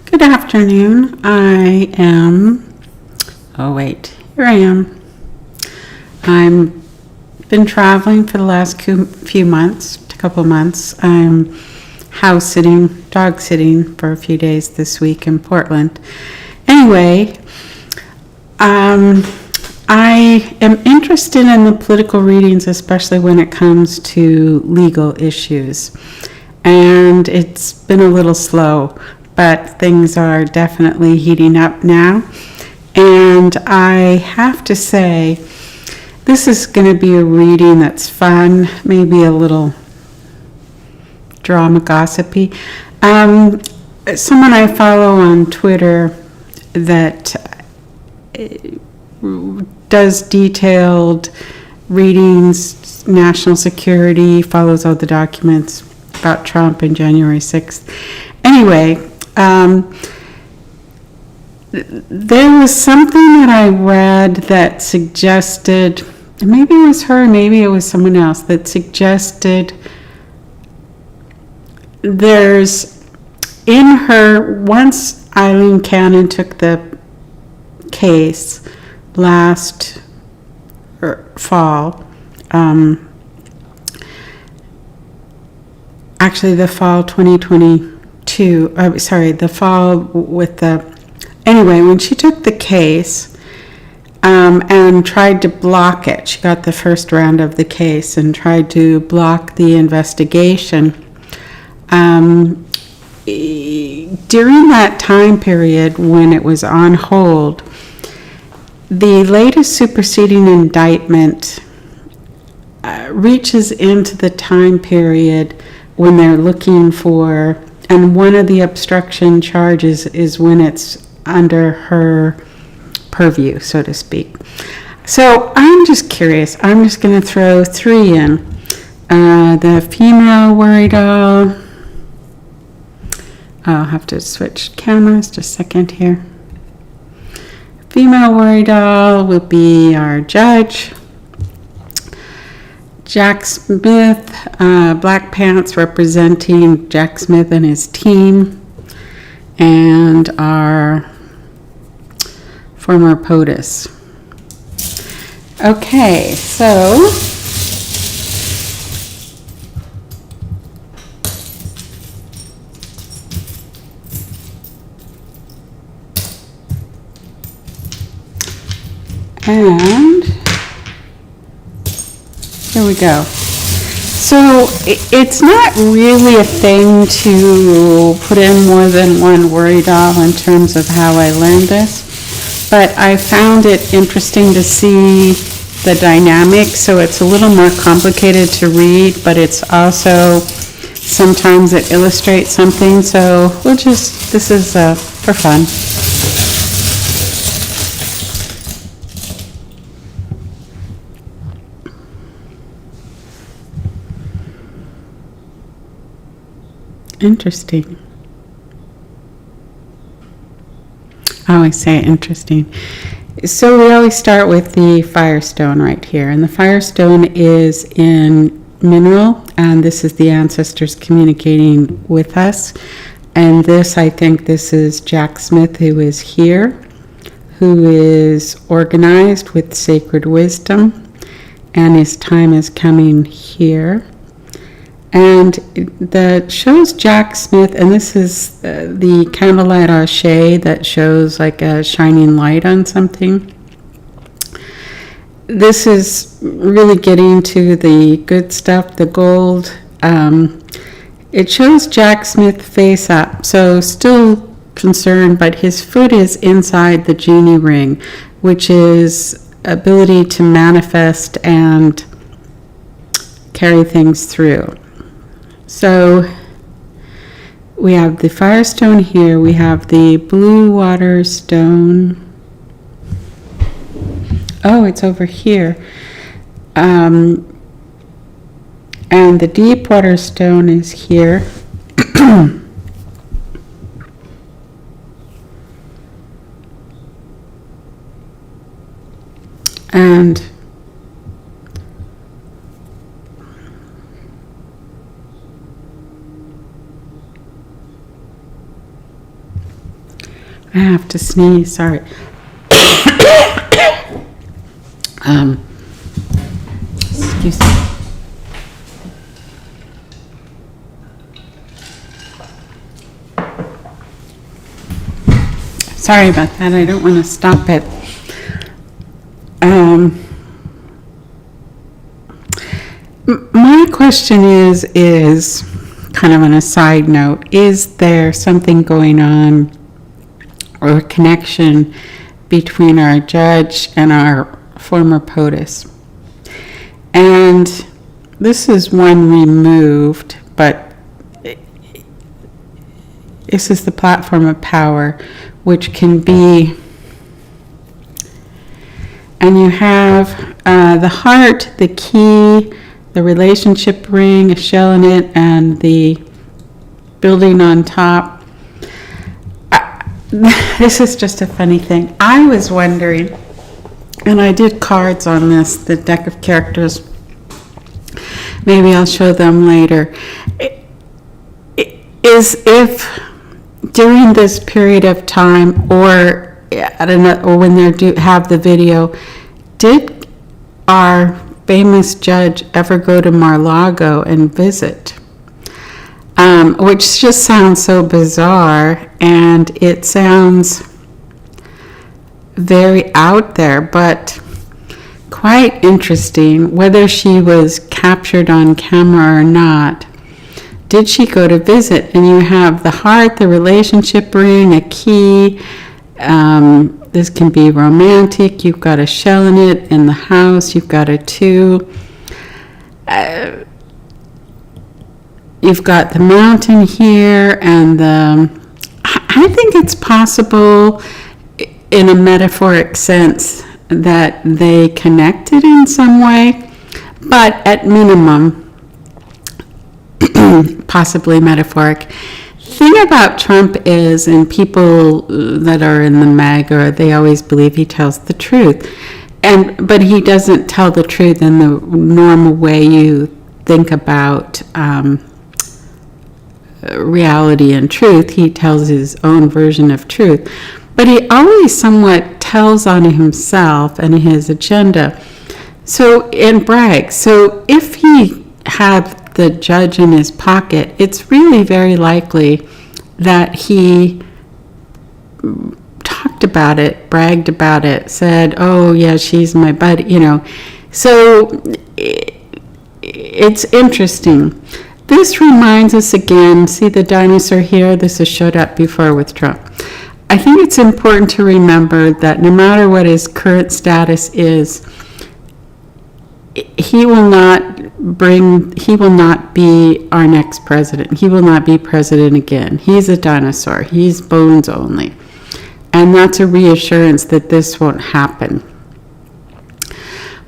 Good afternoon. Here I am. I'm been traveling for the last couple months. I'm dog sitting for a few days this week in Portland. Anyway, I am interested in the political readings, especially when it comes to legal issues. And it's been a little slow, but things are definitely heating up now. And I have to say, this is going to be a reading that's fun, maybe a little drama gossipy. Someone I follow on Twitter that does detailed readings, national security, follows all the documents about Trump and January 6th. Anyway, there was something that I read that suggested, maybe it was her, maybe it was someone else, that suggested once Eileen Cannon took the case last fall, actually the fall 2022, anyway, when she took the case and tried to block it, she got the first round of the case and tried to block the investigation. During that time period when it was on hold, the latest superseding indictment reaches into the time period when they're looking for, and one of the obstruction charges is when it's under her purview, so to speak. So I'm just curious. I'm just going to throw three in. The female worry doll. I'll have to switch cameras just a second here. Female worry doll will be our judge. Jack Smith, black pants representing Jack Smith and his team, and our former POTUS. Okay, so and here we go. So it's not really a thing to put in more than one worry doll in terms of how I learned this, but I found it interesting to see the dynamic. So it's a little more complicated to read, but it's also sometimes it illustrates something. So this is for fun. Interesting. I always say interesting. So we always start with the Firestone right here. And the Firestone is in mineral, and this is the ancestors communicating with us. And I think this is Jack Smith, who is here, who is organized with sacred wisdom, and his time is coming here. And that shows Jack Smith, and this is the candlelight arche that shows like a shining light on something. This is really getting to the good stuff, the gold. It shows Jack Smith face up, so still concerned, but his foot is inside the genie ring, which is ability to manifest and carry things through. So we have the Firestone here, we have the Blue Water Stone. Oh, it's over here. And the Deep Water Stone is here. And I have to sneeze, sorry. Excuse me. Sorry about that, I don't want to stop it. My question is kind of on a side note, is there something going on or a connection between our judge and our former POTUS? And this is one removed, but this is the platform of power, which can be, and you have the heart, the key, the relationship ring, a shell in it, and the building on top. This is just a funny thing. I was wondering, and I did cards on this, the deck of characters. Maybe I'll show them later. Is if during this period of time, or I don't know, or when they have the video, did our famous judge ever go to Mar-a-Lago and visit? Which just sounds so bizarre, and it sounds very out there, but quite interesting. Whether she was captured on camera or not, did she go to visit? And you have the heart, the relationship ring, a key. This can be romantic. You've got a shell in it in the house. You've got a 2. You've got the mountain here, and I think it's possible in a metaphoric sense that they connected in some way, but at minimum, possibly metaphoric. Thing about Trump is, and people that are in the MAGA, they always believe he tells the truth, but he doesn't tell the truth in the normal way you think about reality and truth. He tells his own version of truth, but he always somewhat tells on himself and his agenda. So, and brags. So if he had the judge in his pocket, it's really very likely that he talked about it, bragged about it, said, oh yeah, she's my buddy, you know. So it's interesting. This reminds us again, see the dinosaur here? This has showed up before with Trump. I think it's important to remember that no matter what his current status is, he will not be our next president. He will not be president again. He's a dinosaur. He's bones only. And that's a reassurance that this won't happen.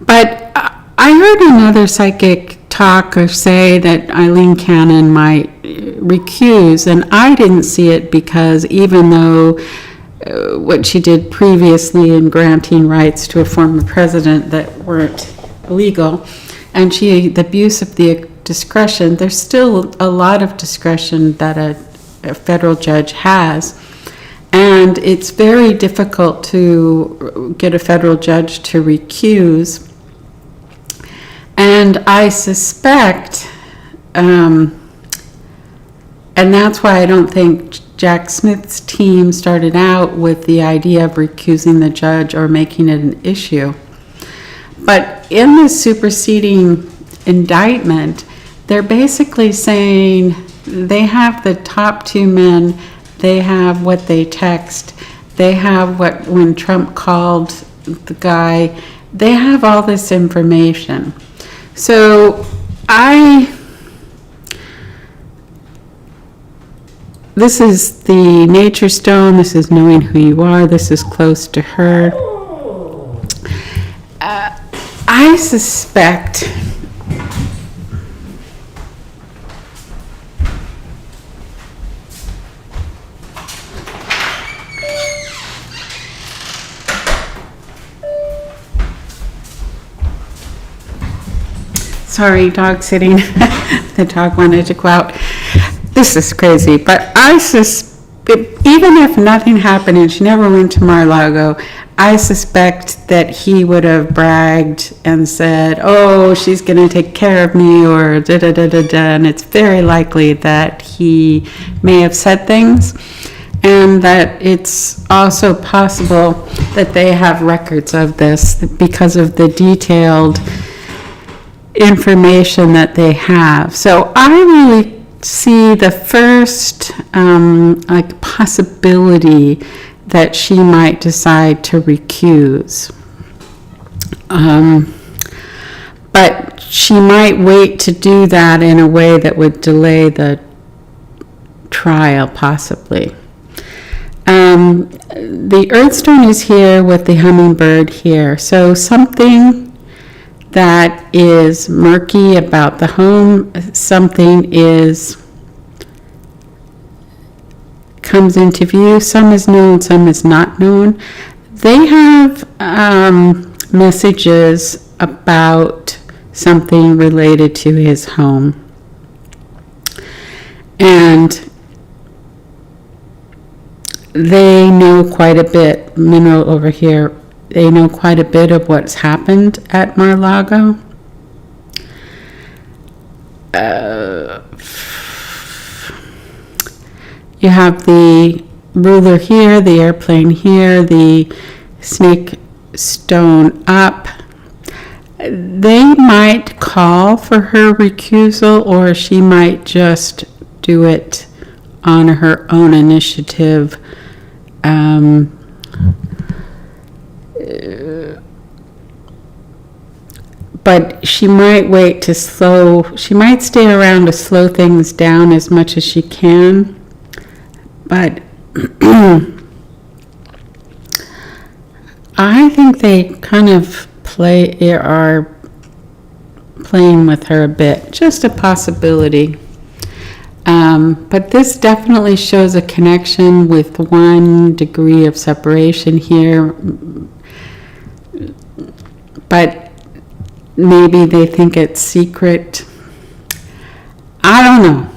But I heard another psychic talk or say that Eileen Cannon might recuse, and I didn't see it because even though what she did previously in granting rights to a former president that weren't legal, and the abuse of the discretion, there's still a lot of discretion that a federal judge has, and it's very difficult to get a federal judge to recuse. And I suspect, and that's why I don't think Jack Smith's team started out with the idea of recusing the judge or making it an issue. But in the superseding indictment, they're basically saying they have the top 2 men, they have what they text, they have what, when Trump called the guy, they have all this information. So this is the nature stone, this is knowing who you are, this is close to her. I suspect sorry, dog sitting. The dog wanted to go out. This is crazy, but I suspect even if nothing happened and she never went to Mar-a-Lago, I suspect that he would have bragged and said, oh, she's going to take care of me, or da-da-da-da-da, and it's very likely that he may have said things, and that it's also possible that they have records of this because of the detailed information that they have. So I really see the first possibility that she might decide to recuse. But she might wait to do that in a way that would delay the trial, possibly. The Earthstone is here with the hummingbird here. So something that is murky about the home, something comes into view. Some is known, some is not known. They have messages about something related to his home. And they know quite a bit, Mineral over here, they know quite a bit of what's happened at Mar-a-Lago. You have the ruler here, the airplane here, the snake stone up. They might call for her recusal, or she might just do it on her own initiative. But she might wait to she might stay around to slow things down as much as she can. But I think they kind of are playing with her a bit, just a possibility. But this definitely shows a connection with 1 degree of separation here. But maybe they think it's secret. I don't know.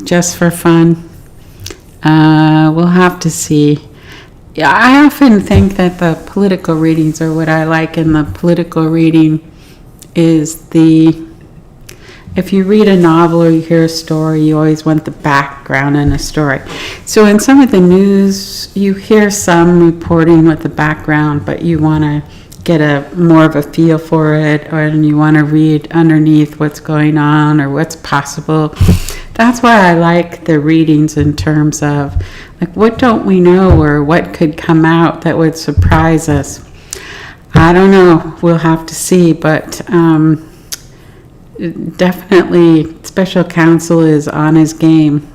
Just for fun. We'll have to see. Yeah, I often think that the political readings are what I like, and the political reading is if you read a novel or you hear a story, you always want the background in a story. So in some of the news, you hear some reporting with the background, but you want to get more of a feel for it, and you want to read underneath what's going on or what's possible. That's why I like the readings in terms of, like, what don't we know, or what could come out that would surprise us. I don't know. We'll have to see, but definitely Special Counsel is on his game.